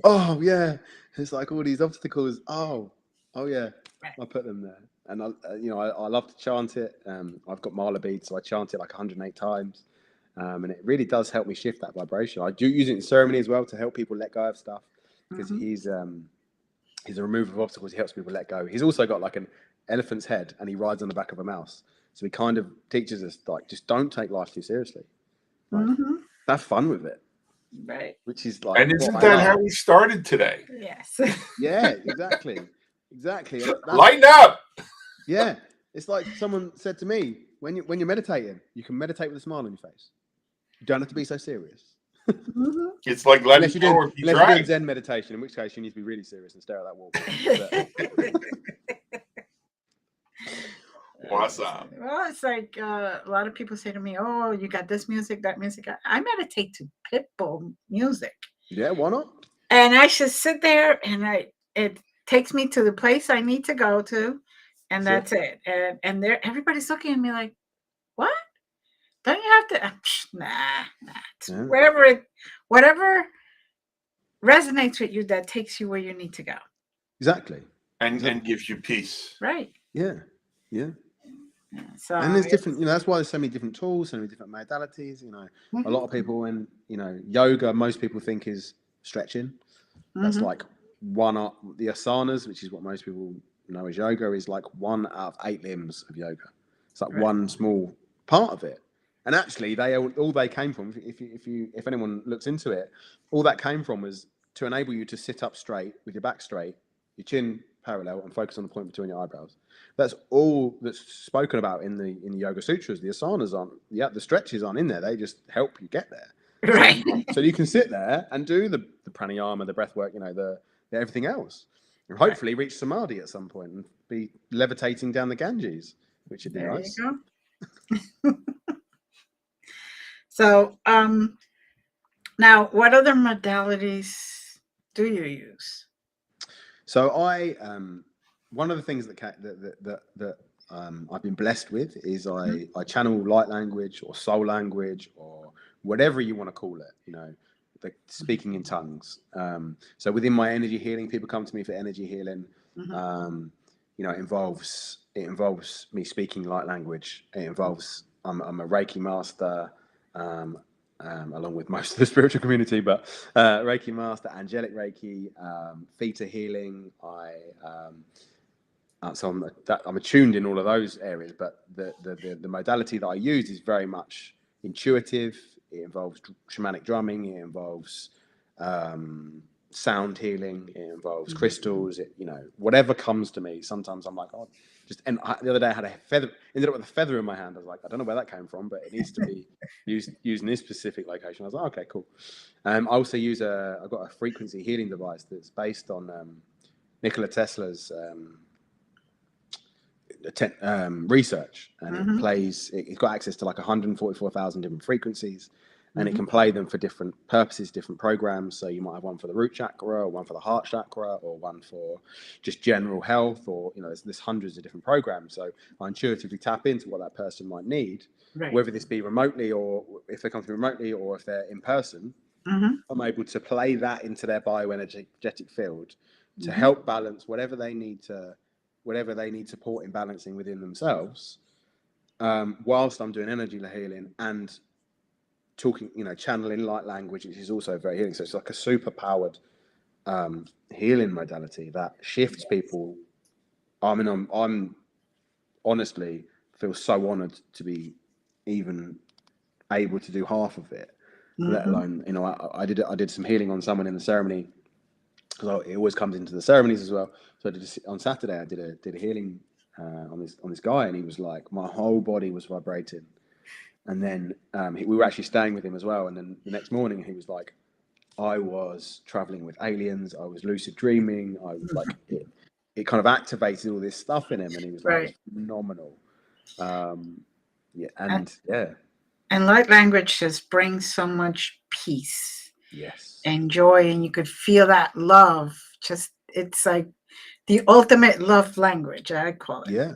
Oh, yeah. It's like all these obstacles. Oh, yeah. I put them there. And I love to chant it. I've got mala beads, so I chant it like 108 times. And it really does help me shift that vibration. I do use it in ceremony as well to help people let go of stuff, because he's a remover of obstacles. He helps people let go. He's also got like an elephant's head, and he rides on the back of a mouse. So he kind of teaches us, like, just don't take life too seriously. Like, have fun with it. Right. Which is like, And isn't that how we started today? Yes. Yeah, exactly. Lighten up. Yeah, it's like someone said to me, when you're meditating, you can meditate with a smile on your face. You don't have to be so serious. It's like letting go or be unless you're doing dragged. Zen meditation, in which case you need to be really serious and stare at that wall. Awesome. Well, it's like a lot of people say to me, "Oh, you got this music, that music." I meditate to Pitbull music. Yeah, why not? And I should sit there, and it takes me to the place I need to go to, and that's it. And everybody's looking at me like, "What? Don't you have to?" Nah. Yeah. Whatever resonates with you, that takes you where you need to go. Exactly. And gives you peace. Right. Yeah. So, and there's different, that's why there's so many different tools, so many different modalities. A lot of people, when yoga, most people think is stretching. That's like one art. The asanas, which is what most people know as yoga, is like 1 out of 8 limbs of yoga. It's like one small part of it. And actually, they came from. If anyone looks into it, all that came from was to enable you to sit up straight with your back straight, your chin parallel, and focus on the point between your eyebrows. That's all that's spoken about in the Yoga Sutras. The asanas aren't, the stretches aren't in there. They just help you get there. right. So you can sit there and do the pranayama, the breath work, the everything else, and hopefully reach samadhi at some point and be levitating down the Ganges, which would be nice. There you go. So, now, what other modalities do you use? So one of the things that I've been blessed with is I channel light language or soul language or whatever you want to call it, like speaking in tongues. So within my energy healing, people come to me for energy healing. It involves me speaking light language. It involves I'm a Reiki master, along with most of the spiritual community, but Reiki master, Angelic Reiki, Theta Healing. So I'm attuned in all of those areas, but the modality that I use is very much intuitive. It involves shamanic drumming. It involves sound healing. It involves crystals. Whatever comes to me. Sometimes I'm like, oh, the other day I had a feather. Ended up with a feather in my hand. I was like, I don't know where that came from, but it needs to be used in this specific location. I was like, okay, cool. I also use I've got a frequency healing device that's based on Nikola Tesla's research, and it's got access to like 144,000 different frequencies, and it can play them for different purposes, different programs. So you might have one for the root chakra, or one for the heart chakra, or one for just general health, or there's hundreds of different programs. So I intuitively tap into what that person might need, whether this be remotely, or if they come to me remotely, or if they're in person. I'm able to play that into their bioenergetic field to help balance whatever they need support in balancing within themselves, whilst I'm doing energy healing and talking, channeling light language, which is also very healing. So it's like a super powered healing modality that shifts people. I'm honestly feel so honored to be even able to do half of it, let alone, I did some healing on someone in the ceremony, because it always comes into the ceremonies as well. So on Saturday I did a healing on this guy, and he was like, my whole body was vibrating. And then we were actually staying with him as well. And then the next morning he was like, I was traveling with aliens. I was lucid dreaming. I was like, it kind of activated all this stuff in him, and he was like, it's phenomenal. And light language just brings so much peace. Yes. And joy, and you could feel that love just, it's like the ultimate love language, I call it. Yeah,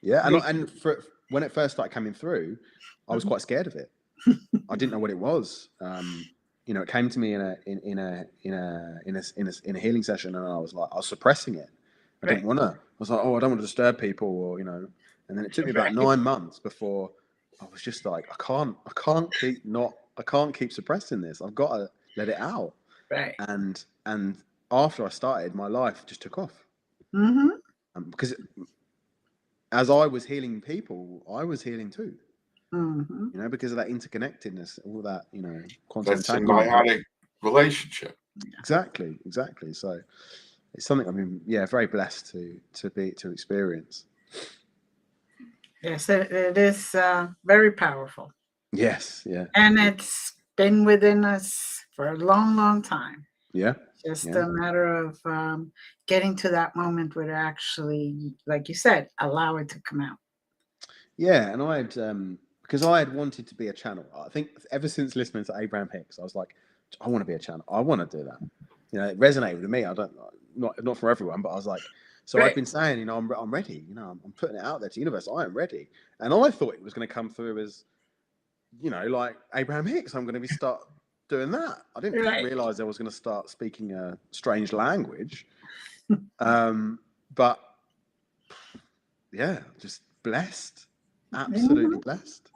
yeah. Be- And when it first started coming through, I was quite scared of it. I didn't know what it was. You know, it came to me in a healing session, and I was suppressing it. I didn't Right. want to. I was like, oh, I don't want to disturb people, or you know. And then it took me about Right. 9 months before I was just like, I can't keep suppressing this. I've got to let it out. Right. And after I started, my life just took off. Mm-hmm. Because as I was healing people, I was healing too. Mm-hmm. You know, because of that interconnectedness, all that, you know, quantum That entanglement. symbiotic relationship. Exactly. So it's something I've been, very blessed to experience. Yes, it is very powerful. Yes. Yeah. And it's been within us for a long, long time. Yeah. Just Yeah. a matter of getting to that moment where actually, like you said, allow it to come out. Yeah. And I had, because I had wanted to be a channel. I think ever since listening to Abraham Hicks, I was like, I want to be a channel. I want to do that. You know, it resonated with me. I don't, not for everyone, but I was like, so Right. I've been saying, you know, I'm ready. You know, I'm putting it out there to the universe. I am ready. And I thought it was going to come through as, you know, like Abraham Hicks. I'm going to start doing that. I didn't Right. realize I was going to start speaking a strange language. But yeah, just blessed, absolutely blessed.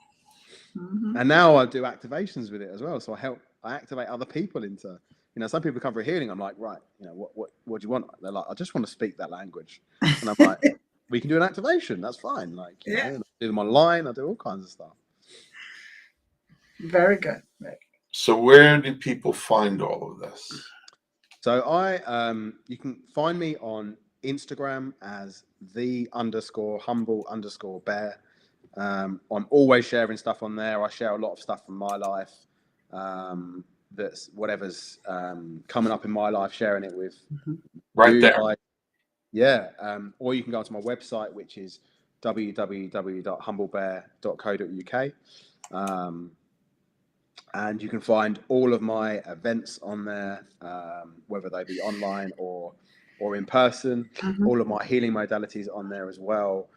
Mm-hmm. And now I do activations with it as well. So I activate other people into, you know, some people come for healing. I'm like, right, you know, what do you want? They're like, I just want to speak that language. And I'm like, we can do an activation. That's fine. Like, you know, Yeah. and I do them online. I do all kinds of stuff. Very good. Right. So where do people find all of this? So you can find me on Instagram as _humble_bear. I'm always sharing stuff on there. I share a lot of stuff from my life. That's whatever's coming up in my life, sharing it with Right you there. guys. Yeah. Or you can go to my website, which is www.humblebear.co.uk. And you can find all of my events on there, whether they be online or in person. Mm-hmm. All of my healing modalities on there as well.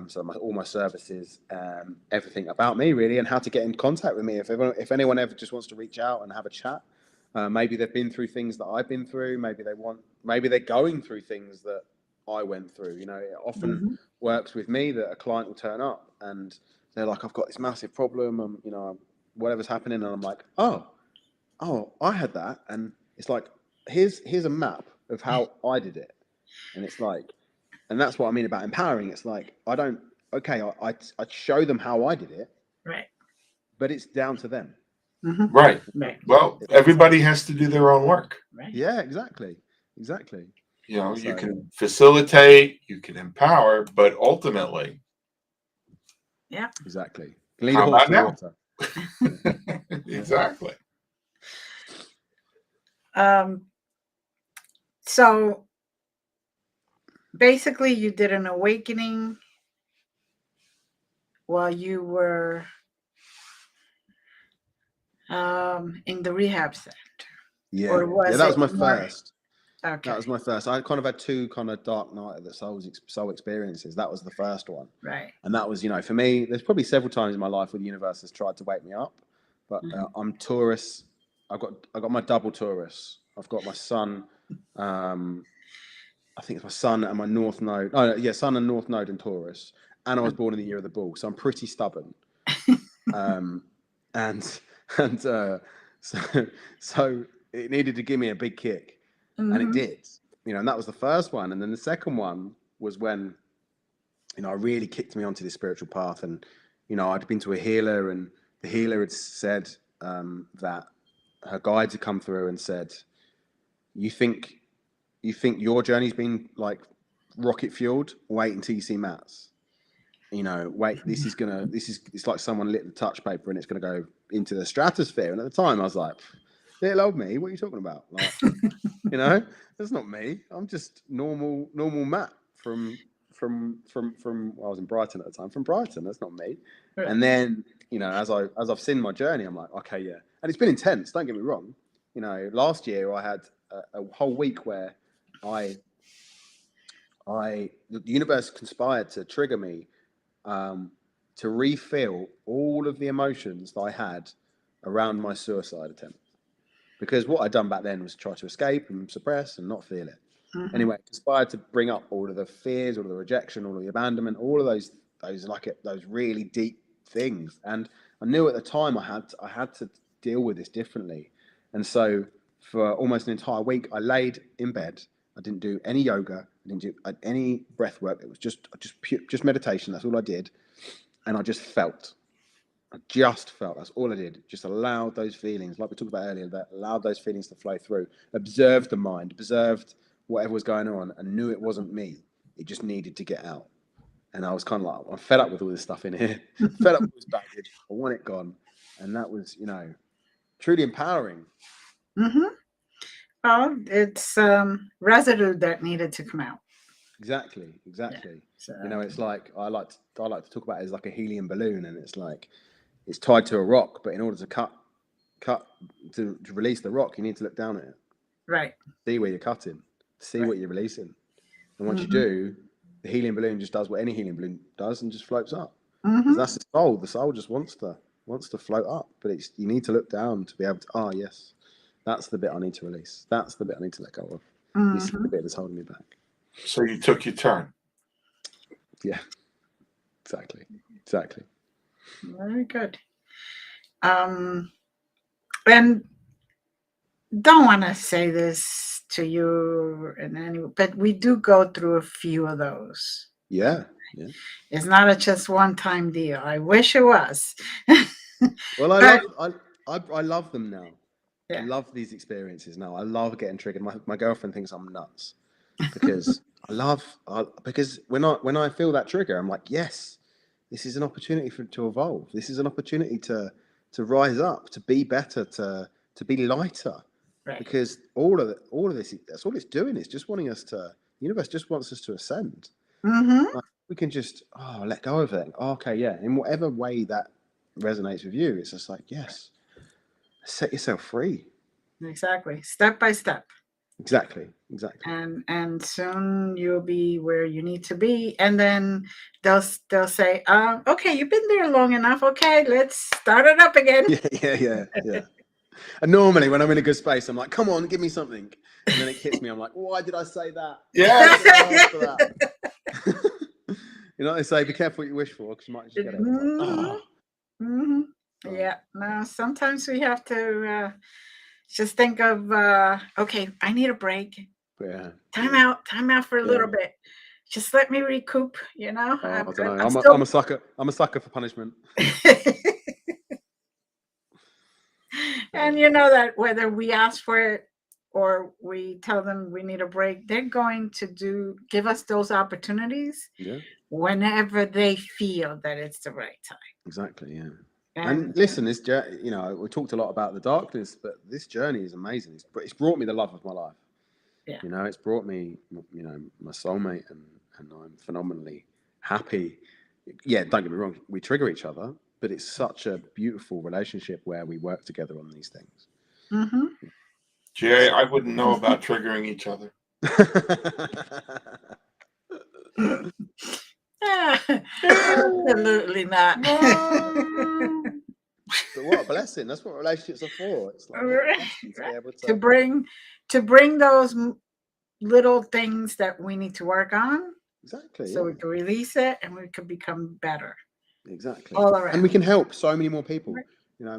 So all my services, everything about me really, and how to get in contact with me. If anyone ever just wants to reach out and have a chat, maybe they've been through things that I've been through. Maybe they're going through things that I went through. You know, it often works with me that a client will turn up and they're like, I've got this massive problem. You know, whatever's happening, and I'm like, oh, I had that, and it's like, here's a map of how I did it, and it's like, and that's what I mean about empowering. It's like, I show them how I did it, Right. but it's down to them. Mm-hmm. Right. Right. Well, everybody has to do their own work. Right. Yeah, exactly. You know, So, you can facilitate, you can empower, but ultimately, Yeah. exactly. You lead a how horse about to now? water. Exactly. So basically, you did an awakening while you were in the rehab center. Yeah, Or was that was it my more? first. Okay. That was my first. I kind of had two kind of dark night of the soul experiences. That was the first one. Right. And that was, you know, for me, there's probably several times in my life where the universe has tried to wake me up, but I'm Taurus. I got my double Taurus. I've got my sun. I think it's my sun and my north node. Oh yeah, sun and north node in Taurus. And I was born in the year of the bull, so I'm pretty stubborn. And so it needed to give me a big kick, and it did. You know, and that was the first one. And then the second one was when, you know, I really kicked me onto this spiritual path. And, you know, I'd been to a healer, and the healer had said that her guides had come through and said, you think your journey's been like rocket fueled? Wait until you see Matt's. You know, it's like someone lit the touch paper and it's going to go into the stratosphere. And at the time I was like, little old me, what are you talking about? Like, you know, that's not me. I'm just normal Matt from well, I was in Brighton at the time, from Brighton. That's not me. Right. And then, you know, as I've seen my journey, I'm like, okay, yeah. And it's been intense, don't get me wrong. You know, last year I had a whole week where the universe conspired to trigger me to refill all of the emotions that I had around my suicide attempt. Because what I'd done back then was try to escape and suppress and not feel it. Mm-hmm. Anyway, it conspired to bring up all of the fears, all of the rejection, all of the abandonment, all of those really deep things. And I knew at the time I had to deal with this differently. And so for almost an entire week, I laid in bed. I didn't do any yoga. I didn't do any breath work. It was just meditation. That's all I did. And I just felt. That's all I did. Just allowed those feelings, like we talked about earlier, that allowed those feelings to flow through. Observed the mind, observed whatever was going on, and knew it wasn't me. It just needed to get out. And I was kind of like, I'm fed up with all this stuff in here. Fed up with this baggage. I want it gone. And that was, truly empowering. Mm-hmm. Well, it's residue that needed to come out. Exactly. Yeah, so. It's like I like to talk about it as like a helium balloon, and it's like it's tied to a rock, but in order to release the rock, you need to look down at it. Right. See where you're cutting, see Right. what you're releasing. And once you do, the helium balloon just does what any helium balloon does and just floats up. Mm-hmm. That's the soul. The soul just wants to float up, but you need to look down to be able to, yes, that's the bit I need to release. That's the bit I need to let go of. Mm-hmm. This is the bit that's holding me back. So you took your turn. Yeah, exactly. Very good. And don't want to say this to you but we do go through a few of those. Yeah. It's not a just one-time deal. I wish it was. Well, I love them now. Yeah. I love these experiences now. I love getting triggered. My girlfriend thinks I'm nuts because because when I feel that trigger, I'm like, yes, this is an opportunity to evolve. This is an opportunity to rise up, to be better, to be lighter. Right. Because all of this, that's all it's doing. It's just wanting us to. The universe just wants us to ascend. Mm-hmm. Like, we can just let go of it. Okay, yeah. In whatever way that resonates with you, it's just like, yes, set yourself free. Exactly. Step by step. Exactly. And soon you'll be where you need to be. And then they'll say, okay, you've been there long enough. Okay, let's start it up again. Yeah. And normally when I'm in a good space, I'm like, come on, give me something. And then it hits me. I'm like, why did I say that? Yeah. You know what they say, be careful what you wish for, because you might just get it. Mm-hmm. Yeah. No, sometimes we have to just think of, okay, I need a break. Yeah. Time out for a little bit. Just let me recoup, I don't know. I'm a sucker for punishment. And you know that whether we ask for it or we tell them we need a break, they're going to give us those opportunities whenever they feel that it's the right time. Exactly, yeah. And listen, this we talked a lot about the darkness, but this journey is amazing. It's brought me the love of my life. Yeah. It's brought me, my soulmate, and I'm phenomenally happy. Yeah, don't get me wrong, we trigger each other, but it's such a beautiful relationship where we work together on these things. Mm-hmm. Jay, I wouldn't know about triggering each other. Absolutely not. But what a blessing! That's what relationships are for. It's like to bring those little things that we need to work on. Exactly. So we can release it and we can become better. Exactly. All around. And we can help so many more people. Right.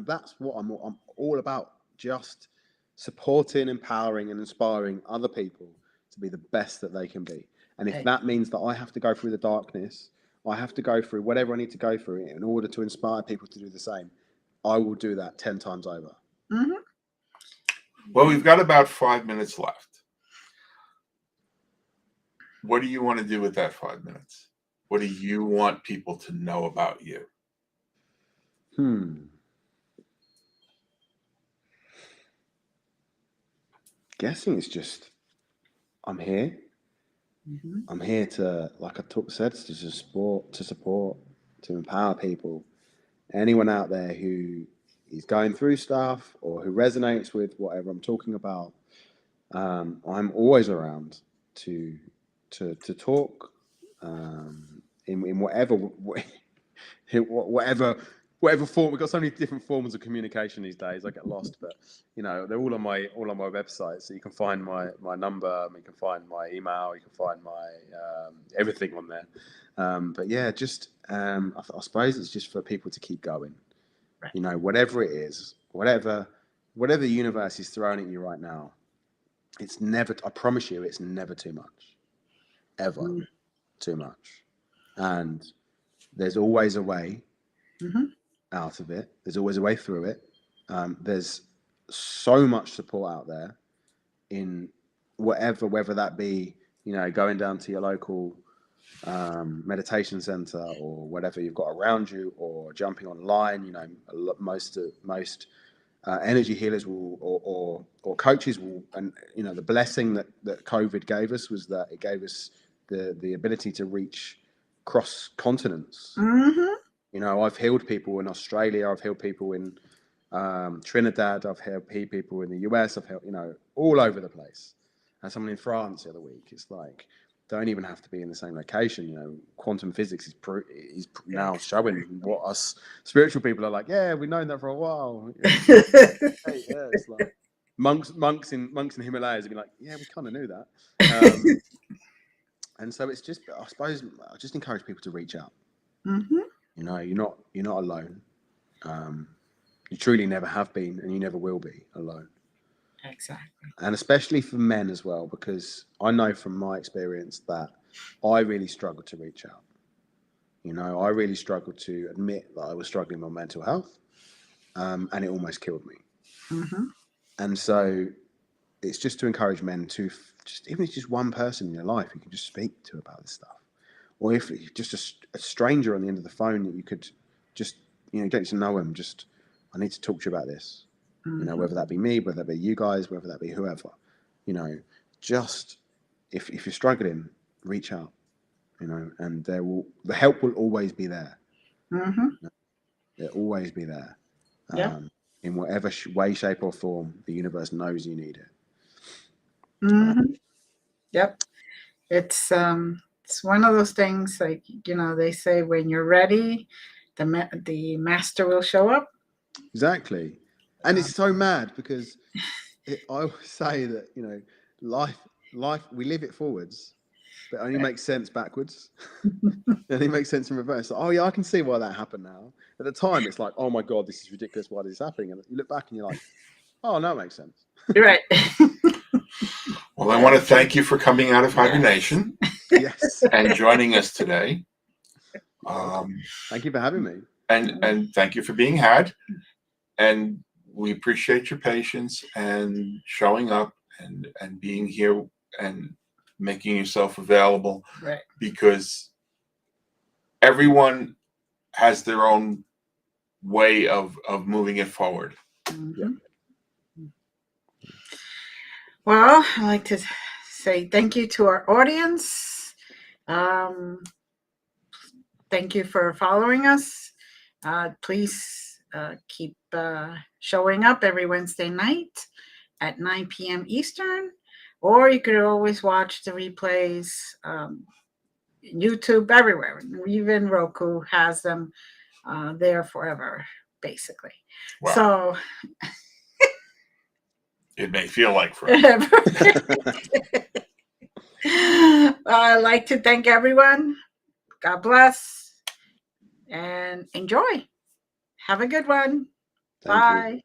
That's what I'm all about. Just supporting, empowering, and inspiring other people to be the best that they can be. And if that means that I have to go through the darkness, I have to go through whatever I need to go through in order to inspire people to do the same, I will do that 10 times over. Mm-hmm. Well, we've got about 5 minutes left. What do you want to do with that 5 minutes? What do you want people to know about you? Guessing it's just, I'm here. Mm-hmm. I'm here to, like I said, to support, to empower people. Anyone out there who is going through stuff or who resonates with whatever I'm talking about, I'm always around. to talk in whatever whatever form. We've got so many different forms of communication these days. I get lost, but they're all on my website, so you can find my number, you can find my email, you can find my everything on there. But yeah, just I suppose it's just for people to keep going. Right. Whatever it is, whatever the universe is throwing at you right now, it's never. I promise you, it's never too much, ever too much, and there's always a way out of it. There's always a way through it. There's so much support out there in whether that be going down to your local meditation center or whatever you've got around you, or jumping online. Most energy healers will or coaches will, and the blessing that COVID gave us was that it gave us the ability to reach cross continents. I've healed people in Australia, I've healed people in Trinidad, I've healed people in the US, I've healed all over the place. And someone in France the other week, it's like, don't even have to be in the same location. Quantum physics is now showing what us spiritual people are like. Yeah, we've known that for a while. Yeah, it's like monks in Himalayas have been like, yeah, we kind of knew that. And so it's just, I suppose, I just encourage people to reach out. You're not alone. You truly never have been, and you never will be alone. Exactly. And especially for men as well, because I know from my experience that I really struggled to reach out. I really struggled to admit that I was struggling with mental health, and it almost killed me. And so it's just to encourage men to even if it's just one person in your life you can just speak to about this stuff, or if it's just a stranger on the end of the phone that you could just get to know him. Just, I need to talk to you about this. Whether that be me, whether that be you guys, whether that be whoever, just if you're struggling, reach out, and the help will always be there. They'll always be there. In whatever way, shape or form, the universe knows you need it. Yep. It's one of those things, like, they say when you're ready, the master will show up. Exactly. And it's so mad because I always say that, life, we live it forwards, but it only makes sense backwards. It only makes sense in reverse. Oh yeah, I can see why that happened now. At the time, it's like, oh my God, this is ridiculous. Why this is happening? And you look back and you're like, oh, no, it makes sense. You're right. Well, I want to thank you for coming out of hibernation. Yes. And joining us today. Thank you for having me. And thank you for being had. And we appreciate your patience and showing up and being here and making yourself available. Right. Because everyone has their own way of moving it forward. Well, I'd like to say thank you to our audience. Thank you for following us. Please keep showing up every Wednesday night at 9 p.m. Eastern, or you could always watch the replays, YouTube, everywhere. Even Roku has them there forever, basically. Wow. So it may feel like forever. I'd like to thank everyone. God bless and enjoy. Have a good one. Thank Bye. you.